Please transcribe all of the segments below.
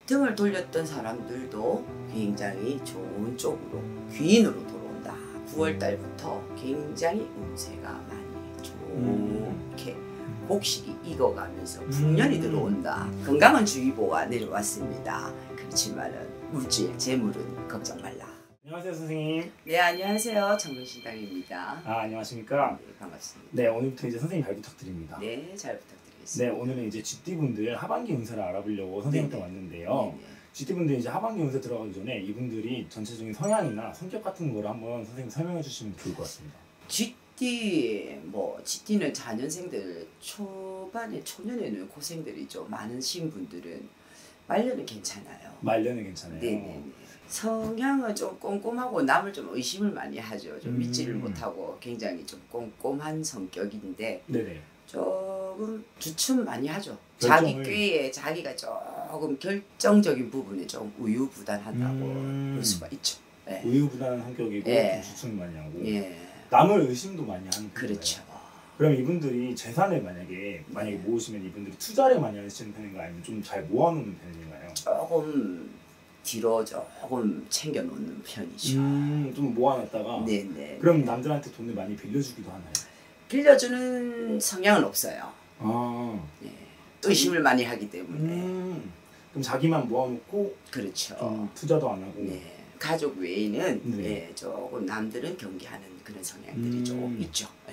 등을 돌렸던 사람들도 굉장히 좋은 쪽으로 귀인으로 들어온다. 9월 달부터 굉장히 운세가 많이 좋게 곡식이 익어가면서 풍년이 들어온다. 건강은 주의보가 내려왔습니다. 그렇지만은 물질, 재물은 걱정 말라. 안녕하세요 선생님. 네, 안녕하세요. 정근신당입니다. 안녕하십니까. 네, 반갑습니다. 네, 오늘부터 이제 선생님 잘 부탁드립니다. 네, 잘 부탁드리겠습니다. 네, 오늘은 이제 GT분들 하반기 운세를 알아보려고 선생님한테 왔는데요. 네네. GT분들 이제 하반기 운세 들어가기 전에 이분들이 전체적인 성향이나 성격 같은 거를 한번 선생님 설명해 주시면 좋을 것 같습니다. GT는 자년생들 초반에 초년에는 고생들이 좀 많으신 분들은 말년은 괜찮아요. 말년은 괜찮아요. 네네네. 성향은 좀 꼼꼼하고 남을 좀 의심을 많이 하죠. 좀 믿지를 못하고 굉장히 좀 꼼꼼한 성격인데 네네. 조금 주춤 많이 하죠. 결정을... 자기 꾀에 자기가 조금 결정적인 부분에 좀 우유부단하다고 볼 수가 있죠. 네. 우유부단한 성격이고 네. 좀 주춤 많이 하고 예. 남을 의심도 많이 하는 편이에요. 그렇죠. 그럼 이분들이 재산을 만약에 모으시면 이분들이 투자를 많이 하시는 편인가요? 아니면 좀 잘 모아놓는 편인가요? 조금 뒤로 조금 챙겨놓는 편이죠. 좀 모아놨다가 네네. 그럼 남들한테 돈을 많이 빌려주기도 하나요? 빌려주는 성향은 없어요. 네. 의심을 많이 하기 때문에. 그럼 자기만 모아놓고 그렇죠. 좀 투자도 안 하고. 네. 가족 외에는 네. 네, 조금 남들은 경계하는 그런 성향들이 조금 있죠. 네.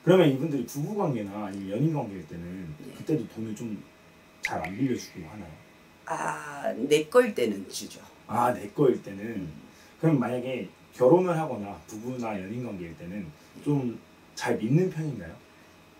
그러면 이분들이 부부관계나 아니면 연인관계일 때는 네. 그때도 돈을 좀 잘 안 빌려주고 하나요? 내 거일 때는 주죠. 내 거일 때는. 그럼 만약에 결혼을 하거나 부부나 연인관계일 때는 좀 잘 믿는 편인가요?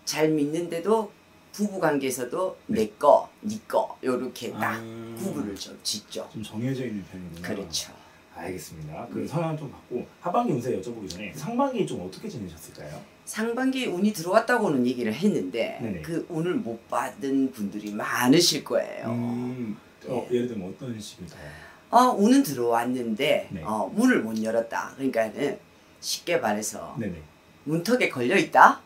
잘 믿는데도 부부관계에서도 내 거, 네 거 이렇게 딱 구분을 좀 짓죠. 좀 정해져 있는 편이구나. 그렇죠. 알겠습니다. 그 성향을 좀 받고 하반기 운세 여쭤보기 전에 상반기 좀 어떻게 지내셨을까요? 상반기에 운이 들어왔다고는 얘기를 했는데 네네. 그 운을 못 받은 분들이 많으실 거예요. 예를 들면 어떤 식일까요? 운은 들어왔는데 네. 문을 못 열었다. 그러니까는 쉽게 말해서 네네. 문턱에 걸려 있다.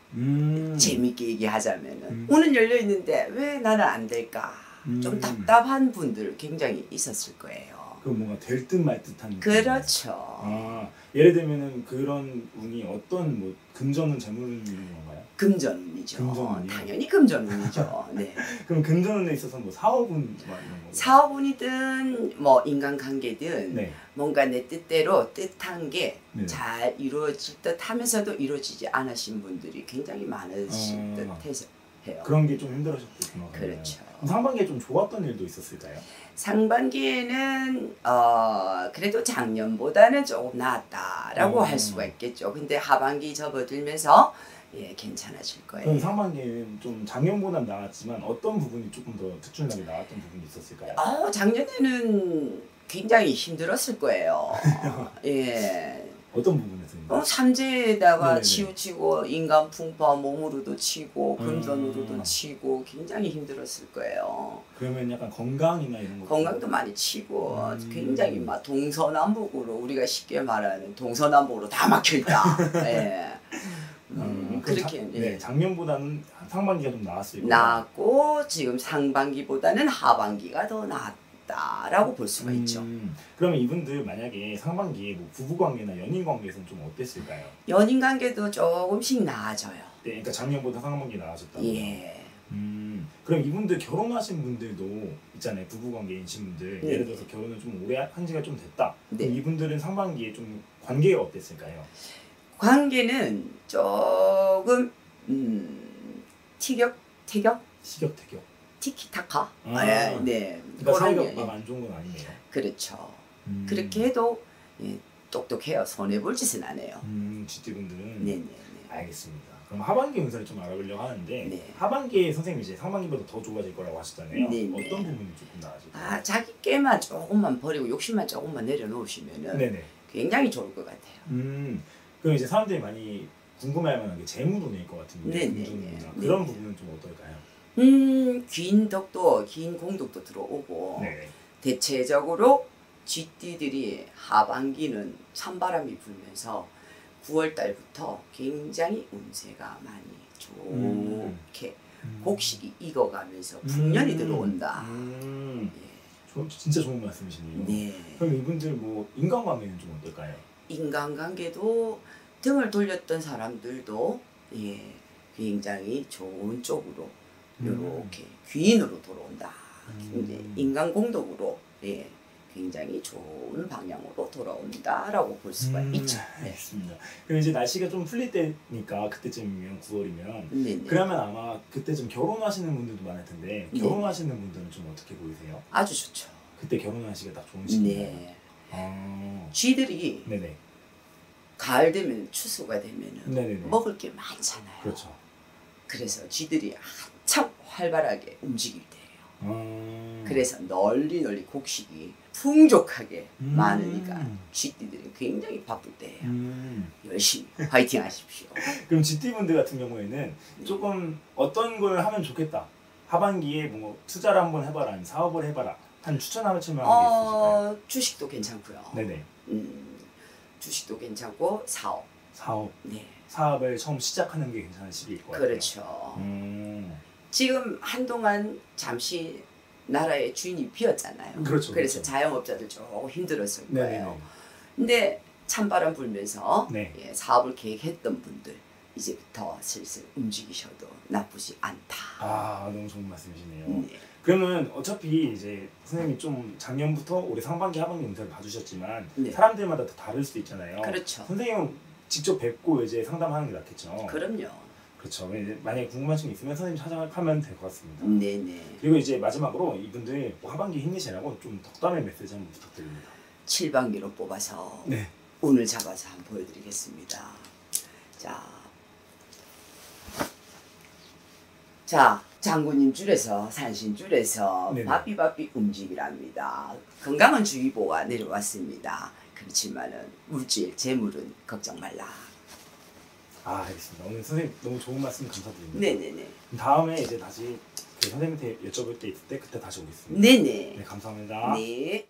재밌게 얘기하자면은 운은 열려 있는데 왜 나는 안 될까? 좀 답답한 분들 굉장히 있었을 거예요. 그럼 뭔가 될 듯 말 듯한. 그렇죠. 예를 들면은 그런 운이 어떤 뭐 금전운, 재물운 이런 건가요? 금전운이죠. 금전운이요? 당연히 금전운이죠. 네. 그럼 금전운에 있어서 뭐 사업운 뭐 이런 거? 사업운이든 뭐 인간관계든 네. 뭔가 내 뜻대로 뜻한 게 네. 잘 이루어질 듯 하면서도 이루어지지 않으신 분들이 굉장히 많으실 듯 해서 해요. 그런 게 좀 힘들으셨겠구나. 그렇죠. 그럼 상반기에 좀 좋았던 일도 있었을까요? 상반기에는 그래도 작년보다는 조금 나았다라고 할 수가 있겠죠. 근데 하반기 접어들면서 괜찮아질 거예요. 그럼 상반기에는 좀 작년보다는 나았지만 어떤 부분이 조금 더 특출나게 나았던 부분이 있었을까요? 작년에는 굉장히 힘들었을 거예요. 예. 어떤 부분에서요? 삼재에다가 네네네. 치우치고 인간 풍파 몸으로도 치고 금전으로도 치고 굉장히 힘들었을 거예요. 그러면 약간 건강이나 이런 거 건강도 많이 치고 굉장히 막 동서남북으로 우리가 쉽게 말하는 동서남북으로 다 막혀 있다. 예. 그렇게 네, 작년보다는 상반기가 좀 나았을 거예요. 나았고 지금 상반기보다는 하반기가 더 나았다라고 볼 수가 있죠. 그러면 이분들 만약에 상반기에 뭐 부부관계나 연인관계에서는 좀 어땠을까요? 연인관계도 조금씩 나아져요. 네, 그러니까 작년보다 상반기 나아졌다고. 예. 그럼 이분들 결혼하신 분들도 있잖아요. 부부관계이신 분들. 네. 예를 들어서 결혼을 좀 오래 한 지가 좀 됐다. 네. 그럼 이분들은 상반기에 좀 관계가 어땠을까요? 관계는 조금 티격태격 시격태격. 티키타카. 그러니까 네. 그런 사이가 게, 막 안 좋은 건 아니네요. 그렇죠. 그렇게 해도 똑똑해요. 손해볼 짓은 안 해요. GT분들은. 네네. 알겠습니다. 그럼 하반기 운세를 좀 알아보려고 하는데 네. 하반기에 선생님이 이제 상반기보다 더 좋아질 거라고 하셨잖아요. 네네. 어떤 부분이 조금 나아질까요? 자기 깨만 조금만 버리고 욕심만 조금만 내려놓으시면은 네네. 굉장히 좋을 것 같아요. 그럼 이제 사람들이 많이 궁금해할 만한 게 재물운일 것 같은데 네네네. 금전운이나 그런 부분은 좀 어떨까요? 긴 덕도 긴 공덕도 들어오고 네. 대체적으로 쥐띠들이 하반기는 찬바람이 불면서 9월 달부터 굉장히 운세가 많이 좋게 곡식이 익어가면서 풍년이 들어온다. 예. 진짜 좋은 말씀이시네요. 네. 그럼 이분들 뭐 인간관계는 좀 어떨까요? 인간관계도 등을 돌렸던 사람들도 예, 굉장히 좋은 쪽으로 이렇게 귀인으로 돌아온다. 인간공덕으로 예, 굉장히 좋은 방향으로 돌아온다라고 볼 수가 있죠. 네. 알겠습니다. 그럼 이제 날씨가 좀 풀릴 때니까 그때쯤이면 9월이면 네네. 그러면 아마 그때 좀 결혼하시는 분들도 많을 텐데 네. 결혼하시는 분들은 좀 어떻게 보이세요? 아주 좋죠. 그때 결혼하시기가 딱 좋은 시기인가요? 네. 아. 쥐들이 네네. 가을 되면 추수가 되면은 네네네. 먹을 게 많잖아요. 그렇죠. 그래서 쥐들이 한참 활발하게 움직일 때예요. 아. 그래서 널리 곡식이 풍족하게 많으니까 쥐띠들이 굉장히 바쁠 때예요. 열심히 화이팅 하십시오. 그럼 GT분들 같은 경우에는 조금 어떤 걸 하면 좋겠다. 하반기에 뭐 투자를 한번 해봐라, 아니면 사업을 해봐라. 한 추천하는 게 있으실까요? 주식도 괜찮고요. 네네. 주식도 괜찮고 사업. 사업. 네. 사업을 처음 시작하는 게 괜찮은 시기일 것 같아요. 그렇죠. 지금 한동안 잠시 나라의 주인이 비었잖아요. 그렇죠. 그래서 그렇죠. 자영업자들 조금 힘들었을 거예요. 네네네. 근데 찬바람 불면서 네. 예, 사업을 계획했던 분들 이제부터 슬슬 움직이셔도 나쁘지 않다. 아, 너무 좋은 말씀이시네요. 네. 그러면 어차피 이제 선생님이 좀 작년부터 올해 상반기 하반기 운세를 봐주셨지만 네. 사람들마다 다 다를 수도 있잖아요. 그렇죠. 선생님은 직접 뵙고 이제 상담하는 게 낫겠죠. 그럼요. 그렇죠. 이제 만약에 궁금하신 게 있으면 선생님 찾아가면 될 것 같습니다. 네네. 그리고 이제 마지막으로 이분들 하반기 힘내시라고 좀 덕담의 메시지 한번 부탁드립니다. 7반기로 뽑아서 네. 운을 잡아서 한번 보여드리겠습니다. 자, 장군님 줄에서 산신 줄에서 네네. 바삐바삐 움직이랍니다. 건강은 주의보가 내려왔습니다. 그렇지만은 물질, 재물은 걱정 말라. 아, 알겠습니다. 오늘 선생님 너무 좋은 말씀 감사드립니다. 네네네. 다음에 이제 다시 그 선생님한테 여쭤볼 게 있을 때 그때 다시 오겠습니다. 네네. 네, 감사합니다. 네.